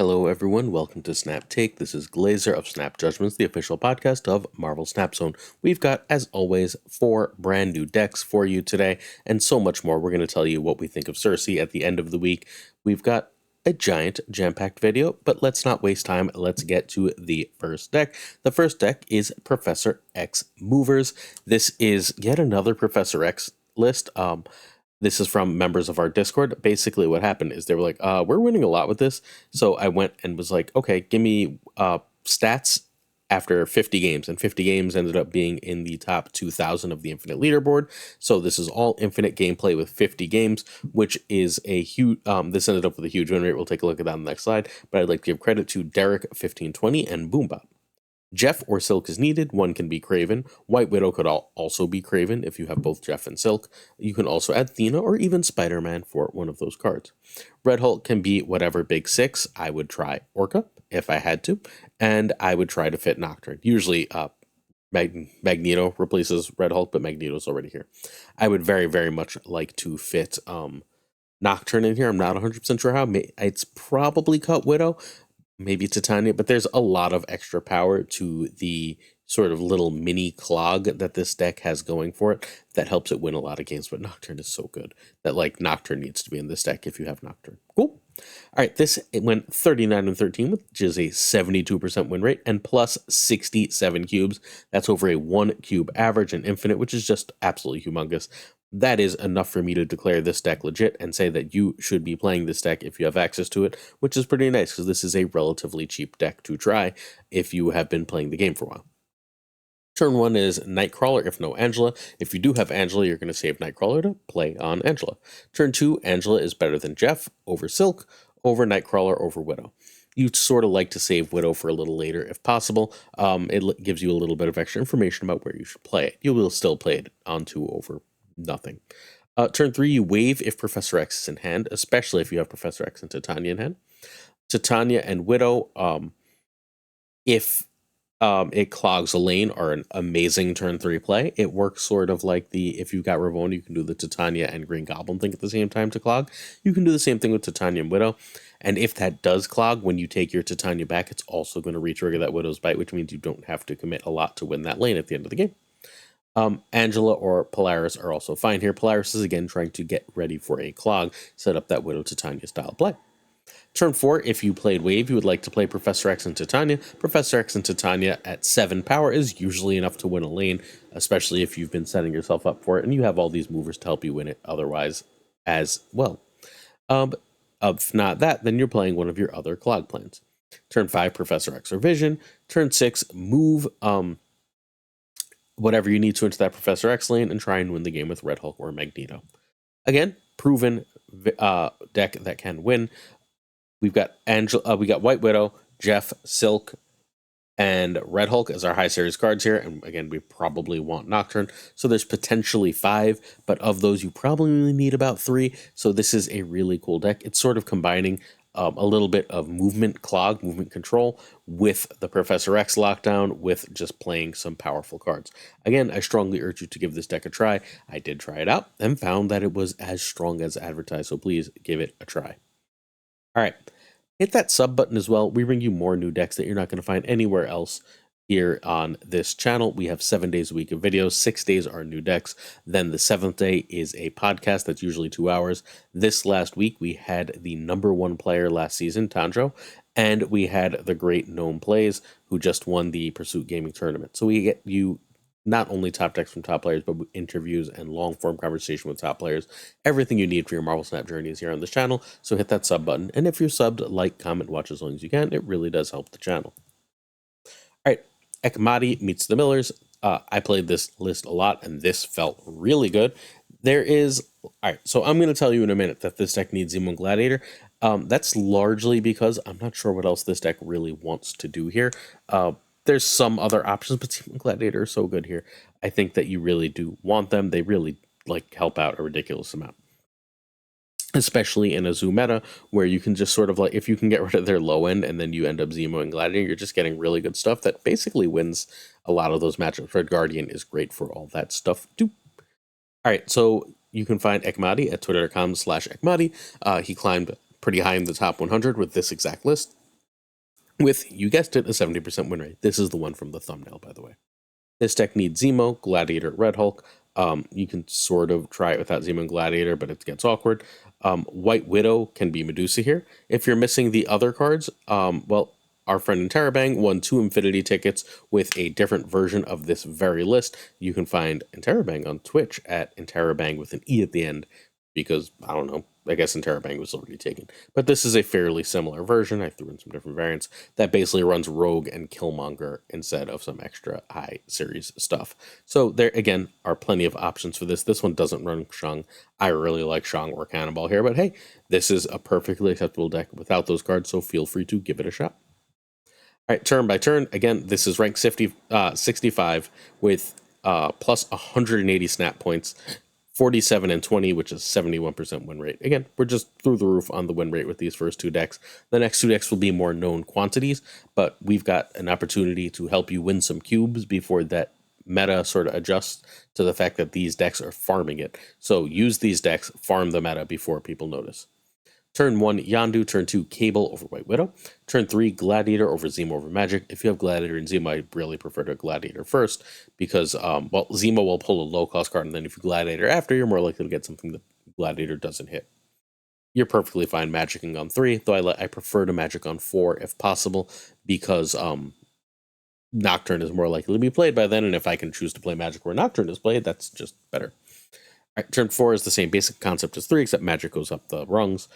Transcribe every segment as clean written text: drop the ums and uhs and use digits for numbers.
Hello everyone, welcome to Snap Take. This is Glazer of Snap Judgments, the official podcast of Marvel Snap Zone. We've got, as always, 4 brand new decks for you today, and so much more. We're going to tell you what we think of Cersei at the end of the week. We've got a giant jam-packed video, but let's not waste time. Let's get to the first deck. The first deck is Professor X Movers. This is yet another Professor X list. This is from members of our Discord. Basically, what happened is they were like, we're winning a lot with this. So I went and was like, okay, give me stats after 50 games. And 50 games ended up being in the top 2,000 of the Infinite Leaderboard. So this is all Infinite gameplay with 50 games, which is a huge, this ended up with a huge win rate. We'll take a look at that on the next slide. But I'd like to give credit to Derek1520 and Boombop. Jeff or Silk is needed. One can be Craven. White Widow could also be Craven if you have both Jeff and Silk. You can also add Thena or even Spider-Man for one of those cards. Red Hulk can be whatever big 6. I would try Orca if I had to, and I would try to fit Nocturne. Usually Magneto replaces Red Hulk, but Magneto's already here. I would very, very much like to fit Nocturne in here. I'm not 100% sure how. It's probably cut Widow. Maybe Titania, but there's a lot of extra power to the sort of little mini clog that this deck has going for it that helps it win a lot of games. But Nocturne is so good that like Nocturne needs to be in this deck if you have Nocturne. Cool. All right, it went 39-13, which is a 72% win rate and plus 67 cubes. That's over a 1 cube average in Infinite, which is just absolutely humongous. That is enough for me to declare this deck legit and say that you should be playing this deck if you have access to it, which is pretty nice because this is a relatively cheap deck to try if you have been playing the game for a while. Turn 1 is Nightcrawler if no Angela. If you do have Angela, you're going to save Nightcrawler to play on Angela. Turn 2, Angela is better than Jeff, over Silk, over Nightcrawler, over Widow. You'd sort of like to save Widow for a little later if possible. It gives you a little bit of extra information about where you should play it. You will still play it on 2 over nothing. Turn 3, you wave if Professor X is in hand, especially if you have Professor X and Titania in hand. Titania and Widow, if it clogs a lane, are an amazing turn 3 play. It works sort of like if you've got Raona, you can do the Titania and Green Goblin thing at the same time to clog. You can do the same thing with Titania and Widow. And if that does clog, when you take your Titania back, it's also going to re-trigger that Widow's Bite, which means you don't have to commit a lot to win that lane at the end of the game. Angela or Polaris are also fine here. Polaris is again trying to get ready for a clog, set up that Widow Titania style play. Turn 4, if you played Wave, you would like to play Professor X and Titania. Professor X and Titania at 7 power is usually enough to win a lane, especially if you've been setting yourself up for it and you have all these movers to help you win it otherwise as well. If not that, then you're playing one of your other clog plans. Turn 5, Professor X or Vision. Turn 6, move whatever you need to into that Professor X lane and try and win the game with Red Hulk or Magneto. Again, proven deck that can win. We've got we got White Widow, Jeff, Silk, and Red Hulk as our high series cards here. And again, we probably want Nocturne. So there's potentially 5, but of those you probably only need about 3. So this is a really cool deck. It's sort of combining a little bit of movement control with the Professor X lockdown with just playing some powerful cards. Again, I strongly urge you to give this deck a try. I did try it out and found that it was as strong as advertised, so please give it a try. All right, hit that sub button as well. We bring you more new decks that you're not going to find anywhere else here on this channel. We have 7 days a week of videos. 6 days are new decks. Then the 7th day is a podcast that's usually 2 hours. This last week, we had the #1 player last season, Tanjo, and we had the great Gnome Plays, who just won the Pursuit Gaming Tournament. So we get you not only top decks from top players, but interviews and long-form conversation with top players. Everything you need for your Marvel Snap journey is here on this channel, so hit that sub button. And if you're subbed, like, comment, watch as long as you can. It really does help the channel. All right. Ecmati meets the Millers. I played this list a lot, and this felt really good. All right, so I'm going to tell you in a minute that this deck needs Zemo and Gladiator. That's largely because I'm not sure what else this deck really wants to do here. There's some other options, but Zemo and Gladiator are so good here. I think that you really do want them. They really help out a ridiculous amount. Especially in a zoo meta where you can just sort of if you can get rid of their low end and then you end up Zemo and Gladiator, you're just getting really good stuff that basically wins a lot of those matchups. Red Guardian is great for all that stuff too. All right, so you can find Ecmati at twitter.com/Ecmati. He climbed pretty high in the top 100 with this exact list. with, you guessed it, a 70% win rate. This is the one from the thumbnail, by the way. This deck needs Zemo, Gladiator, Red Hulk. You can sort of try it without Zemo and Gladiator, but it gets awkward. White Widow can be Medusa here. If you're missing the other cards, well, our friend Interrobang won 2 Infinity tickets with a different version of this very list. You can find Interrobang on Twitch at Interrobang with an E at the end, because, I don't know, I guess Interrobang was already taken. But this is a fairly similar version. I threw in some different variants that basically runs Rogue and Killmonger instead of some extra high series stuff. So there, again, are plenty of options for this. This one doesn't run Shang. I really like Shang or Cannonball here, but hey, this is a perfectly acceptable deck without those cards, so feel free to give it a shot. All right, turn by turn. Again, this is rank 65 with plus 180 snap points. 47 and 20, which is 71% win rate. Again, we're just through the roof on the win rate with these first 2 decks. The next 2 decks will be more known quantities, but we've got an opportunity to help you win some cubes before that meta sort of adjusts to the fact that these decks are farming it. So use these decks, farm the meta before people notice. Turn 1, Yondu. Turn 2, Cable over White Widow. Turn 3, Gladiator over Zemo over Magic. If you have Gladiator and Zemo, I really prefer to Gladiator first because, well, Zemo will pull a low-cost card, and then if you Gladiator after, you're more likely to get something that Gladiator doesn't hit. You're perfectly fine magicking on 3, though I prefer to magic on 4 if possible because Nocturne is more likely to be played by then, and if I can choose to play Magic where Nocturne is played, that's just better. All right, turn 4 is the same basic concept as 3, except magic goes up the rungs.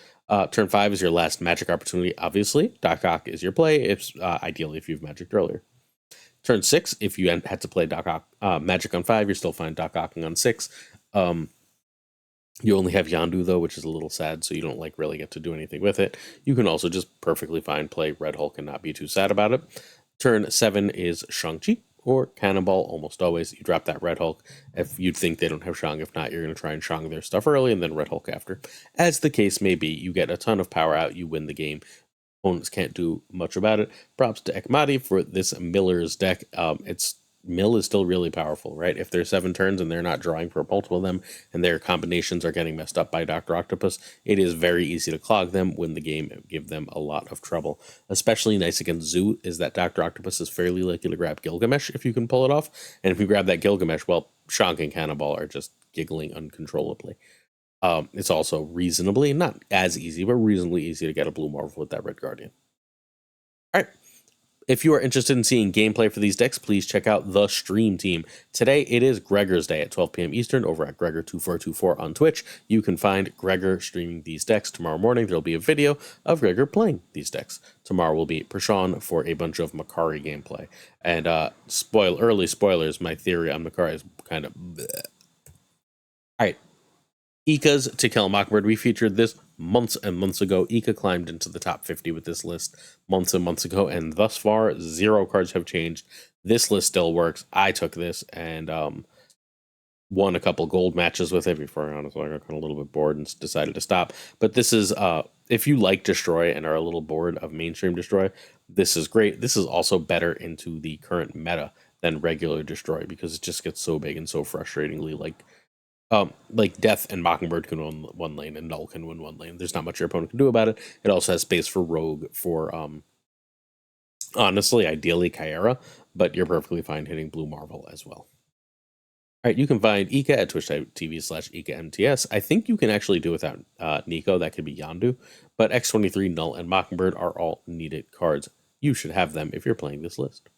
Turn 5 is your last magic opportunity, obviously. Doc Ock is your play, ideally if you've magicked earlier. Turn 6, if you had to play Doc Ock magic on 5, you're still fine Doc Ocking on 6. You only have Yondu, though, which is a little sad, so you don't really get to do anything with it. You can also just perfectly fine play Red Hulk and not be too sad about it. Turn 7 is Shang-Chi or Cannonball, almost always. You drop that Red Hulk if you'd think they don't have Shang. If not, you're going to try and Shang their stuff early and then Red Hulk after. As the case may be, you get a ton of power out, you win the game. Opponents can't do much about it. Props to Ecmati for this Miller's deck. Mill is still really powerful, right? If there's 7 turns and they're not drawing for multiple of them and their combinations are getting messed up by Dr. Octopus, it is very easy to clog them, win the game, and give them a lot of trouble. Especially nice against Zoo is that Dr. Octopus is fairly likely to grab Gilgamesh if you can pull it off. And if you grab that Gilgamesh, well, Shang and Cannonball are just giggling uncontrollably. It's also reasonably, not as easy, but reasonably easy to get a Blue Marvel with that Red Guardian. All right. If you are interested in seeing gameplay for these decks, please check out the stream team. Today, it is Gregor's Day at 12 p.m. Eastern over at Gregor2424 on Twitch. You can find Gregor streaming these decks. Tomorrow morning, there'll be a video of Gregor playing these decks. Tomorrow will be Prashaun for a bunch of Makari gameplay. And early spoilers, my theory on Makari is kind of bleh. All right. Eeka's To Kill a Mockingbird. We featured this months and months ago. Eeka climbed into the top 50 with this list months and months ago, and thus far, 0 cards have changed. This list still works. I took this and won a couple gold matches with it before, honestly, I got kind of a little bit bored and decided to stop. But this is, if you like Destroy and are a little bored of mainstream Destroy, this is great. This is also better into the current meta than regular Destroy because it just gets so big and so frustratingly like Death and Mockingbird can win 1 lane and Null can win 1 lane. There's not much your opponent can do about it. It also has space for Rogue for, honestly, ideally Kyera, but you're perfectly fine hitting Blue Marvel as well. All right, you can find Eeka at twitch.tv/EekaMTS. I think you can actually do without Nico. That could be Yondu. But X23, Null, and Mockingbird are all needed cards. You should have them if you're playing this list.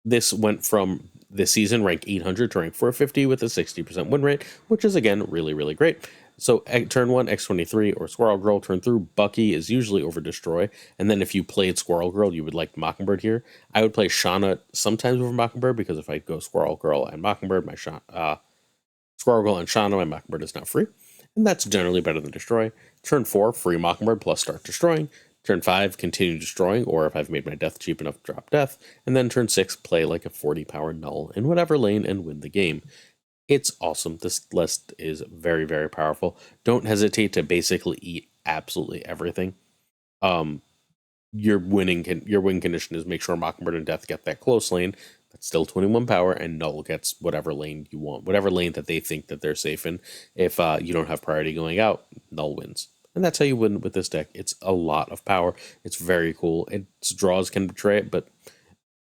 This went from this season rank 800 to rank 450 with a 60% win rate, which is, again, really, really great. So turn 1, X23 or Squirrel Girl. Turn through, Bucky is usually over Destroy. And then if you played Squirrel Girl, you would like Mockingbird here. I would play Shauna sometimes over Mockingbird because if I go Squirrel Girl and Mockingbird, Squirrel Girl and Shauna, my Mockingbird is not free. And that's generally better than Destroy. Turn 4, free Mockingbird plus start destroying. Turn 5, continue destroying, or if I've made my death cheap enough, drop death. And then turn 6, play like a 40 power Null in whatever lane and win the game. It's awesome. This list is very, very powerful. Don't hesitate to basically eat absolutely everything. Your win condition is make sure Mockingbird and Death get that close lane. That's still 21 power, and Null gets whatever lane you want, whatever lane that they think that they're safe in. If you don't have priority going out, Null wins. And that's how you win with this deck. It's a lot of power. It's very cool. Its draws can betray it, but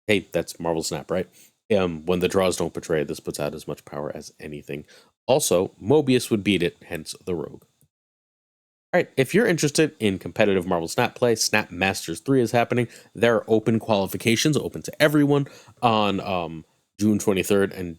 hey, that's Marvel Snap, right? When the draws don't betray it, this puts out as much power as anything. Also, Mobius would beat it, hence the Rogue. All right, if you're interested in competitive Marvel Snap play, Snap Masters 3 is happening. There are open qualifications, open to everyone, on June 23rd and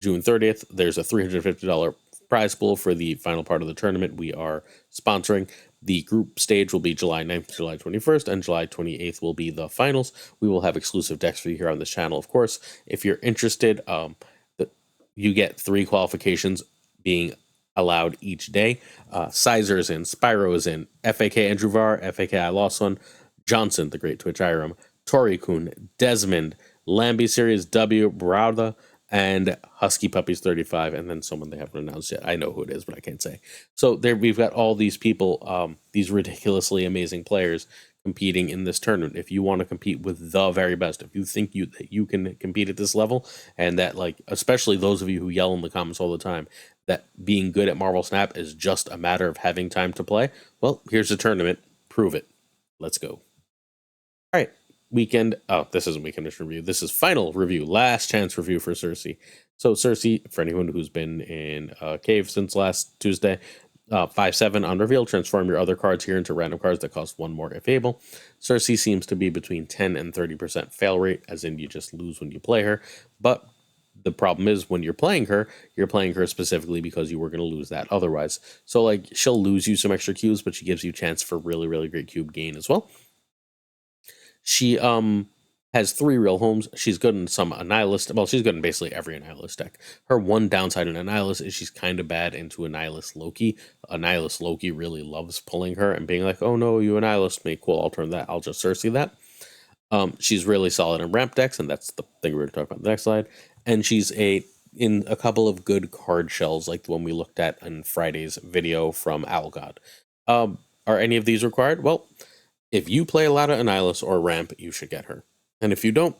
June 30th. There's a $350 prize pool for the final part of the tournament we are sponsoring. The group stage will be July 9th, July 21st, and July 28th will be the finals. We will have exclusive decks for you here on this channel, of course. If you're interested, you get 3 qualifications being allowed each day. Sizer's in, Spyro is in, FAK Andrew Var, FAK I Lost One, Johnson, the Great Twitch Irem, Tori Kun, Desmond, Lambie Series W, Browda, and Husky Puppies 35, and then someone they haven't announced yet. I know who it is, but I can't say. So there we've got all these people, these ridiculously amazing players competing in this tournament. If you want to compete with the very best, if you think you can compete at this level, and that, like, especially those of you who yell in the comments all the time that being good at Marvel Snap is just a matter of having time to play, well, here's a tournament. Prove it. Let's go. All right. Weekend. Oh, this isn't weekend edition review. This is final review. Last chance review for Cersei. So Cersei, for anyone who's been in Cave since last Tuesday, 5/7 on reveal, transform your other cards here into random cards that cost 1 more if able. Cersei seems to be between 10 and 30% fail rate, as in you just lose when you play her. But the problem is when you're playing her specifically because you were going to lose that otherwise. So, like, she'll lose you some extra cubes, but she gives you a chance for really, really great cube gain as well. She has 3 real homes. She's good in some Annihilist. Well, she's good in basically every Annihilist deck. Her one downside in Annihilist is she's kind of bad into Annihilist Loki. Annihilist Loki really loves pulling her and being like, oh no, you Annihilist me. Cool, I'll turn that. I'll just Cersei that. She's really solid in ramp decks, and that's the thing we're going to talk about on the next slide. And she's in a couple of good card shells, like the one we looked at in Friday's video from Owl God. Are any of these required? Well, if you play a lot of Annihilus or ramp, you should get her. And if you don't,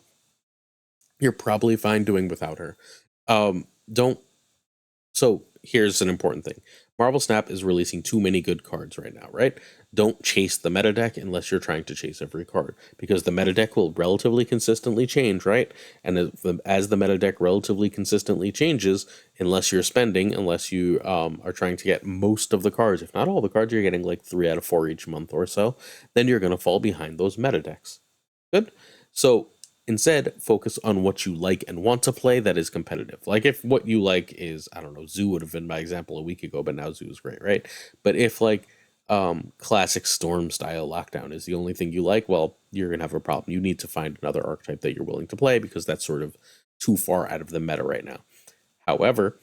you're probably fine doing without her. Don't. So here's an important thing. Marvel Snap is releasing too many good cards right now, right? Don't chase the meta deck unless you're trying to chase every card, because the meta deck will relatively consistently change, right? And as the meta deck relatively consistently changes, unless you're spending, unless you are trying to get most of the cards, if not all the cards, you're getting like 3 out of 4 each month or so, then you're going to fall behind those meta decks. Good? So instead, focus on what you like and want to play that is competitive. Like, if what you like is, I don't know, Zoo would have been my example a week ago, but now Zoo is great, right? But if, like, classic Storm style Lockdown is the only thing you like, well, you're going to have a problem. You need to find another archetype that you're willing to play, because that's sort of too far out of the meta right now. However,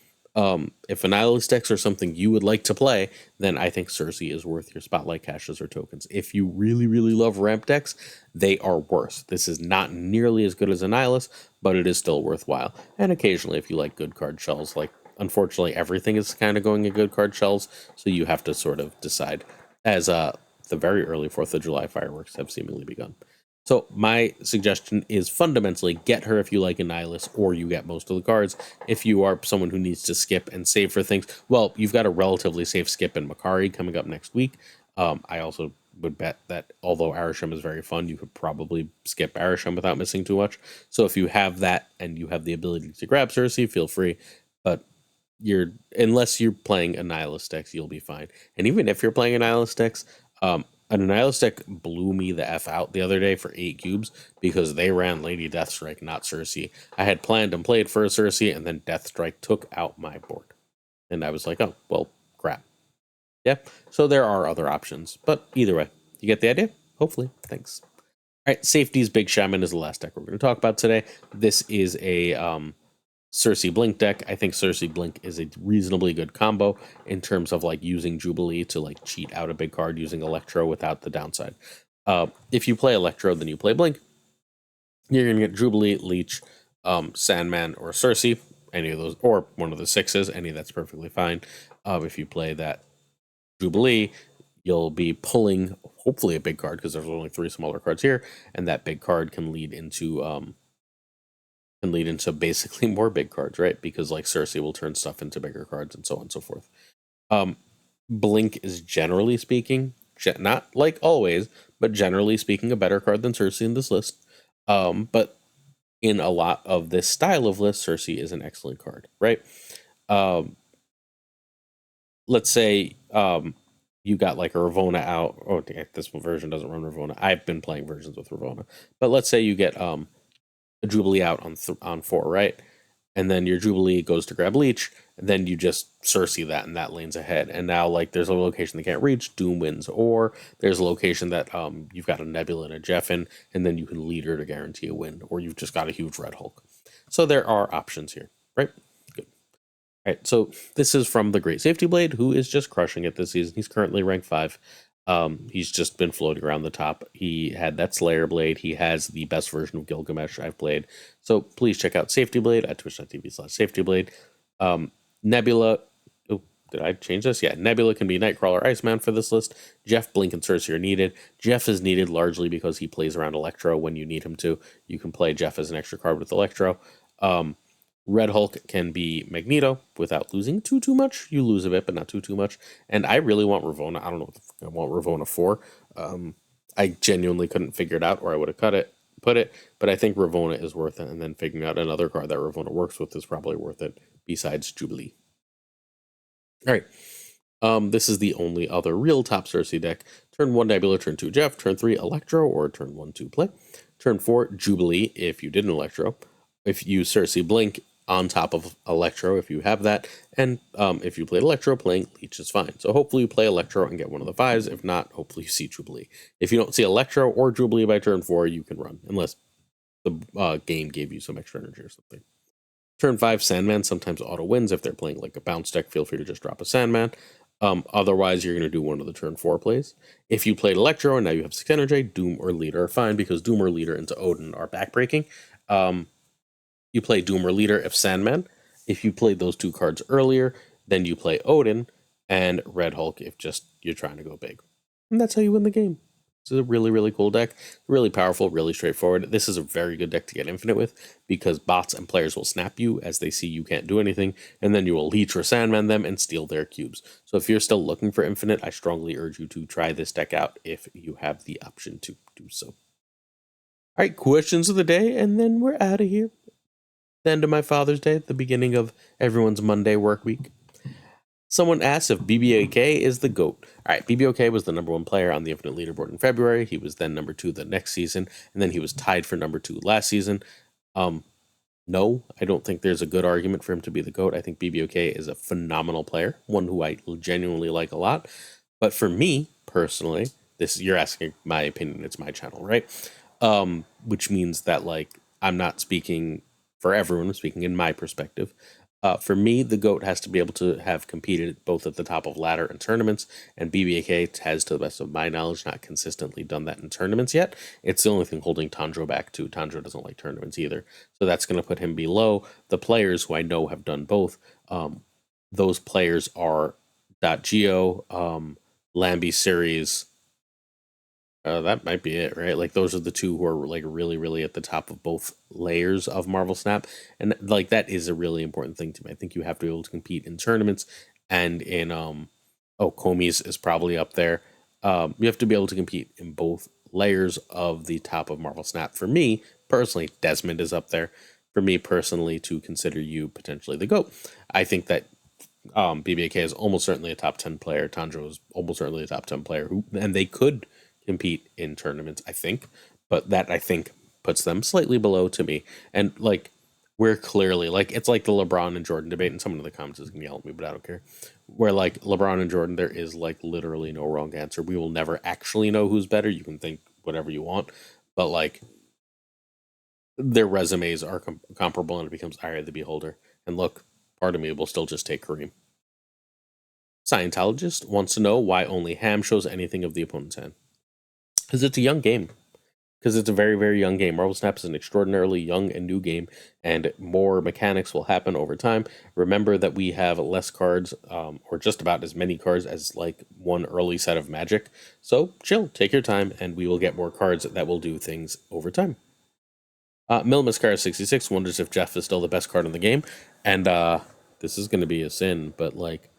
if Annihilus decks are something you would like to play, then I think Cersei is worth your spotlight caches or tokens. If you really, really love ramp decks, they are worth. This is not nearly as good as Annihilus, but it is still worthwhile. And occasionally, if you like good card shells, like, unfortunately, everything is kind of going in good card shells, so you have to sort of decide, as the very early 4th of July fireworks have seemingly begun. So my suggestion is fundamentally get her if you like Annihilus, or you get most of the cards. If you are someone who needs to skip and save for things, well, you've got a relatively safe skip in Makari coming up next week. I also would bet that although Arisham is very fun, you could probably skip Arisham without missing too much. So if you have that and you have the ability to grab Cersei, feel free. But unless you're playing Annihilus decks, you'll be fine. And even if you're playing Annihilus decks, an Annihilus deck blew me the F out the other day for 8 cubes because they ran Lady Deathstrike, not Cersei. I had planned and played for a Cersei, and then Deathstrike took out my board. And I was like, oh, well, crap. Yeah, so there are other options. But either way, you get the idea? Hopefully. Thanks. All right, Safety's Big Shaman is the last deck we're going to talk about today. This is a Cersei Blink deck. I think Cersei Blink is a reasonably good combo in terms of, like, using Jubilee to, like, cheat out a big card using Electro without the downside. If you play Electro, then you play Blink. You're going to get Jubilee, Leech, Sandman, or Cersei. Any of those, or one of the 6s. Any that's perfectly fine. If you play that Jubilee, you'll be pulling, hopefully, a big card, because there's only 3 smaller cards here, and that big card can lead into basically more big cards, right? Because, like, Cersei will turn stuff into bigger cards and so on and so forth. Blink is generally speaking, not like always, but generally speaking, a better card than Cersei in this list. But in a lot of this style of list, Cersei is an excellent card, right? Um, let's say you got like a Ravona out. Oh, this version doesn't run Ravona. I've been playing versions with Ravona, but let's say you get a Jubilee out on 4, right? And then your Jubilee goes to grab Leech, and then you just Cersei that, and that lane's ahead. And now, like, there's a location they can't reach, Doom wins. Or there's a location that you've got a Nebula and a Jeff in, and then you can lead her to guarantee a win. Or you've just got a huge Red Hulk. So there are options here, right? Good. All right, so this is from the Great Safety Blade, who is just crushing it this season. He's currently rank 5. He's just been floating around the top. He had that Slayer Blade. He has the best version of Gilgamesh I've played. So please check out Safety Blade at twitch.tv/safetyblade. Nebula. Oh, did I change this? Yeah, Nebula can be Nightcrawler, Iceman for this list. Jeff, Blink, and Cersei are needed. Jeff is needed largely because he plays around Electro when you need him to. You can play Jeff as an extra card with Electro. Red Hulk can be Magneto without losing too much. You lose a bit, but not too much. And I really want Ravona. I don't know what I want Ravona for. I genuinely couldn't figure it out, or I would have put it. But I think Ravona is worth it. And then figuring out another card that Ravona works with is probably worth it. Besides Jubilee. All right. This is the only other real top Cersei deck. Turn 1 Nebula, turn 2 Jeff, turn 3 Electro, or turn 1 2 play. Turn 4 Jubilee if you did an Electro. If you Cersei Blink on top of Electro, if you have that, and if you played Electro, playing Leech is fine. So hopefully you play Electro and get one of the 5s. If not, hopefully you see Jubilee. If you don't see Electro or Jubilee by turn 4, you can run, unless the game gave you some extra energy or something. Turn 5 Sandman sometimes auto wins. If they're playing like a bounce deck, feel free to just drop a Sandman. Otherwise, you're going to do one of the turn 4 plays. If you played Electro and now you have 6 energy, Doom or Leader are fine because Doom or Leader into Odin are backbreaking. You play Doom or Leader if Sandman. If you played those 2 cards earlier, then you play Odin and Red Hulk if just you're trying to go big. And that's how you win the game. It's a really, really cool deck. Really powerful, really straightforward. This is a very good deck to get infinite with because bots and players will snap you as they see you can't do anything, and then you will Leech or Sandman them and steal their cubes. So if you're still looking for infinite, I strongly urge you to try this deck out if you have the option to do so. All right, questions of the day, and then we're out of here. The end of my Father's Day, the beginning of everyone's Monday work week. Someone asked if BBOK is the GOAT. All right, BBOK was the number 1 player on the Infinite Leaderboard in February. He was then number 2 the next season, and then he was tied for number 2 last season. No, I don't think there's a good argument for him to be the GOAT. I think BBOK is a phenomenal player, one who I genuinely like a lot. But for me, personally, you're asking my opinion, it's my channel, right? Which means that, like, I'm not speaking for everyone, I'm speaking in my perspective. For me, the GOAT has to be able to have competed both at the top of ladder and tournaments, and BBK has, to the best of my knowledge, not consistently done that in tournaments yet. It's the only thing holding Tanjiro back, too. Tanjiro doesn't like tournaments either, so that's going to put him below the players who I know have done both. Those players are .geo, Lambi Series. That might be it, right? Like, those are the 2 who are like really, really at the top of both layers of Marvel Snap, and like that is a really important thing to me. I think you have to be able to compete in tournaments and in Komi's is probably up there. You have to be able to compete in both layers of the top of Marvel Snap. For me personally, Desmond is up there. For me personally, to consider you potentially the GOAT, I think that BBK is almost certainly a top 10 player. Tanjiro is almost certainly a top 10 player, and they could compete in tournaments, I think, but that I think puts them slightly below to me. And like, we're clearly like, it's like the LeBron and Jordan debate, and someone in the comments is gonna yell at me, but I don't care. Where like LeBron and Jordan, there is like literally no wrong answer. We will never actually know who's better. You can think whatever you want, but like their resumes are comparable, and it becomes eye of the beholder. And look, part of me will still just take Kareem. Scientologist wants to know why only Ham shows anything of the opponent's hand. Because it's a young game. Because it's a very, very young game. Marvel Snap is an extraordinarily young and new game, and more mechanics will happen over time. Remember that we have less cards, or just about as many cards as like one early set of Magic. So chill, take your time, and we will get more cards that will do things over time. Milmascara66 wonders if Jeff is still the best card in the game, and this is going to be a sin, but like,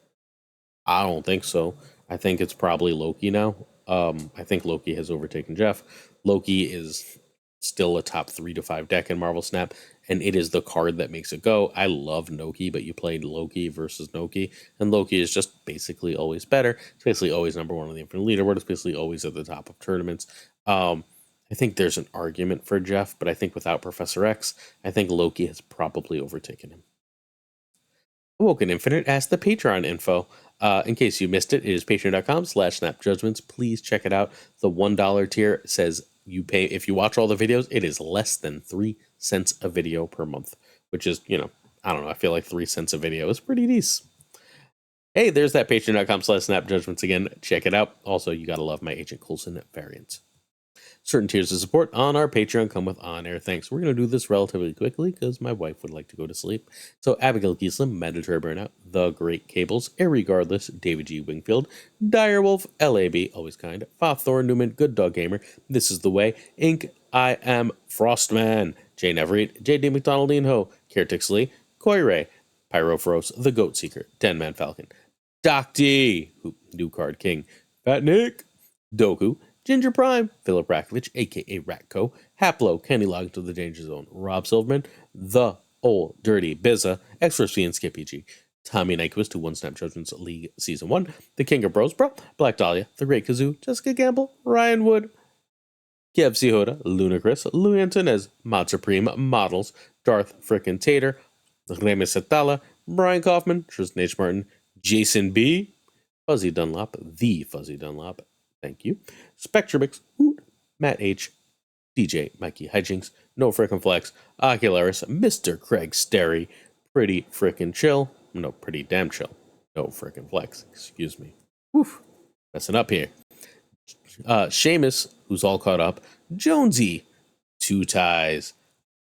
I don't think so. I think it's probably Loki now. I think Loki has overtaken Jeff. Loki is still a top 3 to 5 deck in Marvel Snap, and it is the card that makes it go. I love Noki, but you played Loki versus Noki, and Loki is just basically always better. It's basically always number one on the Infinite Leaderboard. It's basically always at the top of tournaments. I think there's an argument for Jeff, but I think without Professor X, I think Loki has probably overtaken him. Awoken Infinite asked the Patreon info. In case you missed it, it is patreon.com/snapjudgments. Please check it out. The $1 tier says you pay, if you watch all the videos, it is less than 3 cents a video per month, which is, I don't know, I feel like 3 cents a video is pretty decent. Hey, there's that patreon.com/snapjudgments again. Check it out. Also, you gotta love my Agent Coulson variants. Certain tiers of support on our Patreon come with on-air thanks. We're going to do this relatively quickly because my wife would like to go to sleep. So Abigail Gieslam, Mandatory Burnout, The Great Cables, Irregardless, David G. Wingfield, Direwolf, LAB, Always Kind, FaThorNewman, Good Dog Gamer, This Is The Way, Inc., I Am Frostman, Jane Everett, J.D. McDonald Ho, Kertixley, Koi Ray, Pyrophoros, The Goat Seeker, Denman Falcon, Doc D, New Card King, Fat Nick, Doku, Ginger Prime, Philip Rakovich, aka Ratco, Haplo, Kenny Logged to the Danger Zone, Rob Silverman, The Old Dirty Bizza, Express and Skippy G, Tommy Nyquist, who won Snap Judgments League Season 1, The King of Bros, Bro, Black Dahlia, The Great Kazoo, Jessica Gamble, Ryan Wood, Kev C. Hoda, Lunacris, Louis Antonez, Mod Supreme, Models, Darth Frickin' Tater, Remy Satala, Brian Kaufman, Tristan H. Martin, Jason B., Fuzzy Dunlop, The Fuzzy Dunlop, thank you. Spectrumix, Matt H, DJ Mikey Hijinks, No Frickin' Flex, Ocularis, Mr. Craig Sterry, Pretty Frickin' Chill, no, Pretty Damn Chill, No Frickin' Flex, excuse me. Woof, messing up here. Seamus, who's all caught up, Jonesy, Two Ties,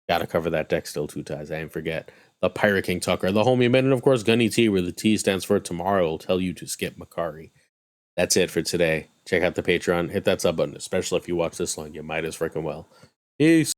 gotta cover that deck still, Two Ties, I didn't forget. The Pirate King Tuccrr, the Homie Man, and of course Gunny T, where the T stands for Tomorrow will tell you to skip Makari. That's it for today. Check out the Patreon. Hit that sub button, especially if you watch this long. You might as freaking well. Peace.